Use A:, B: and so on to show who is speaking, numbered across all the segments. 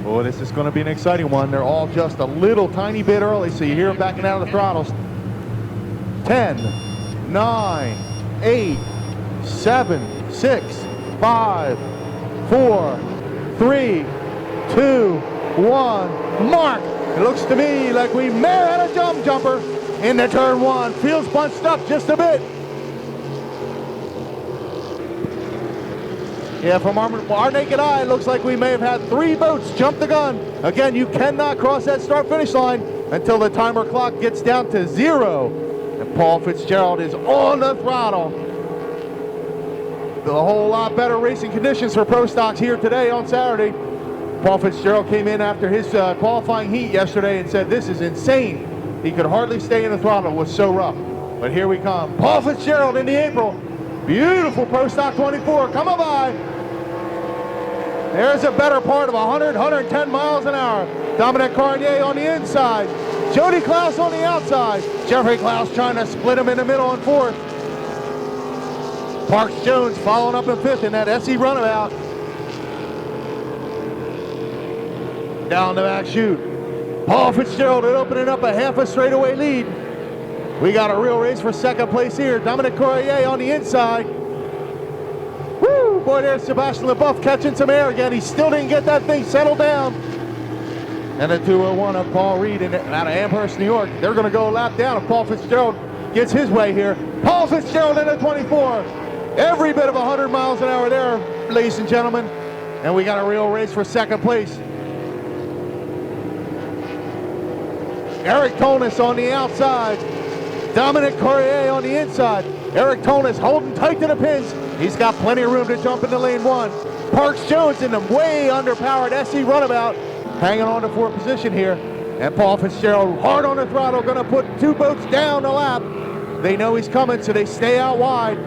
A: Boy, this is going to be an exciting one. They're all just a little tiny bit early, so you hear them backing out of the throttles. 10, 9, 8, 7, 6, 5, 4, 3, 2, 1. Mark! It looks to me like we may have had a jumper into turn one. Feels bunched up just a bit. Yeah, from our naked eye, it looks like we may have had 3 boats jump the gun. Again, you cannot cross that start-finish line until the timer clock gets down to 0. And Paul Fitzgerald is on the throttle. A whole lot better racing conditions for Pro Stocks here today on Saturday. Paul Fitzgerald came in after his qualifying heat yesterday and said, this is insane. He could hardly stay in the throttle. It was so rough. But here we come. Paul Fitzgerald in the April. Beautiful Pro Stock 24 coming by. There's a better part of 100, 110 miles an hour. Dominic Carnier on the inside. Jody Klaus on the outside. Jeffrey Klaus trying to split him in the middle and fourth. Parks Jones following up in fifth in that SE runabout. Down the back chute. Paul Fitzgerald opening up a half a straightaway lead. We got a real race for second place here. Dominic Corrier on the inside. Woo! Boy, there's Sebastian LeBoeuf catching some air again. He still didn't get that thing settled down. And the 201 of Paul Reed out of Amherst, New York. They're going to go a lap down if Paul Fitzgerald gets his way here. Paul Fitzgerald in the 24. Every bit of 100 miles an hour there, ladies and gentlemen. And we got a real race for second place. Eric Tonis on the outside. Dominic Corrier on the inside. Eric Tonis holding tight to the pins. He's got plenty of room to jump into lane one. Parks Jones in the way underpowered SE runabout, hanging on to fourth position here. And Paul Fitzgerald hard on the throttle, going to put 2 boats down the lap. They know he's coming, so they stay out wide.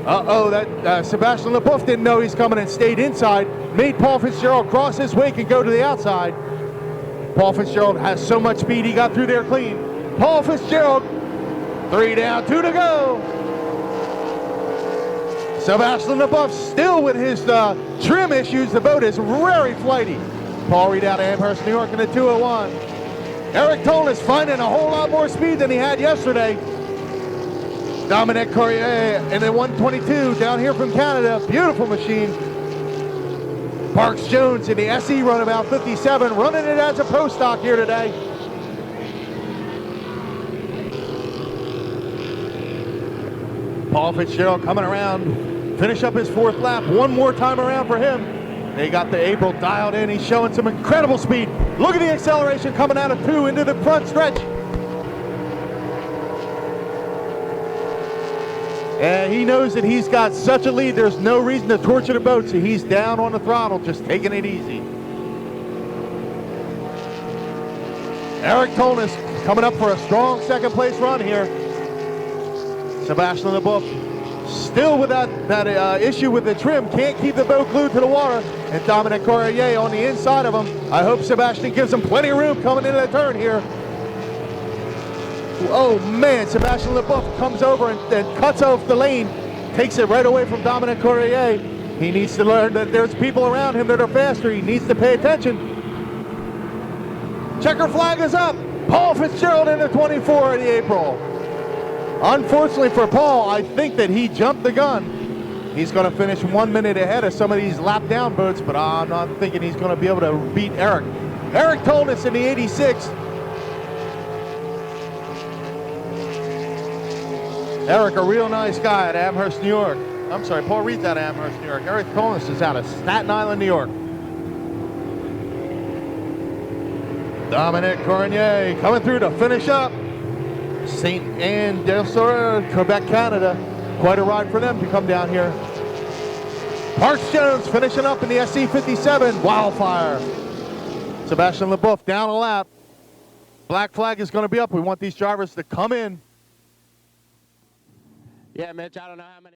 A: That Sebastian LeBoeuf didn't know he's coming and stayed inside. Made Paul Fitzgerald cross his wake and go to the outside. Paul Fitzgerald has so much speed, he got through there clean. Paul Fitzgerald, 3 down, 2 to go. Sebastian LeBoeuf still with his trim issues. The boat is very flighty. Paul Reed out of Amherst, New York in the 201. Eric Tonis finding a whole lot more speed than he had yesterday. Dominic Corrier in the 122 down here from Canada. Beautiful machine. Parks Jones in the SE runabout 57, running it as a pro stock here today. Paul Fitzgerald coming around, finish up his 4th lap. One more time around for him. They got the April dialed in. He's showing some incredible speed. Look at the acceleration coming out of 2 into the front stretch. And he knows that he's got such a lead, there's no reason to torture the boat, so he's down on the throttle, just taking it easy. Eric Tonis coming up for a strong second place run here. Sebastian LeBoeuf still with that issue with the trim, can't keep the boat glued to the water. And Dominic Corrier on the inside of him. I hope Sebastian gives him plenty of room coming into the turn here. Oh man, Sebastian LeBoeuf comes over and cuts off the lane, takes it right away from Dominic Corrier. He needs to learn that there's people around him that are faster. He needs to pay attention. Checker flag is up. Paul Fitzgerald in the 24 in the April. Unfortunately for Paul, I think that he jumped the gun. He's going to finish 1 minute ahead of some of these lap down boats, but I'm not thinking he's going to be able to beat Eric. Eric Tonis in the 86. Eric, a real nice guy at Amherst, New York. I'm sorry, Paul Reed's out of Amherst, New York. Eric Tonis is out of Staten Island, New York. Dominic Corrier coming through to finish up. St. Anne del Sur, Quebec, Canada. Quite a ride for them to come down here. Parks Jones finishing up in the SC57 Wildfire. Sebastian LeBoeuf down a lap. Black flag is going to be up. We want these drivers to come in.
B: Yeah, Mitch, I don't know how many.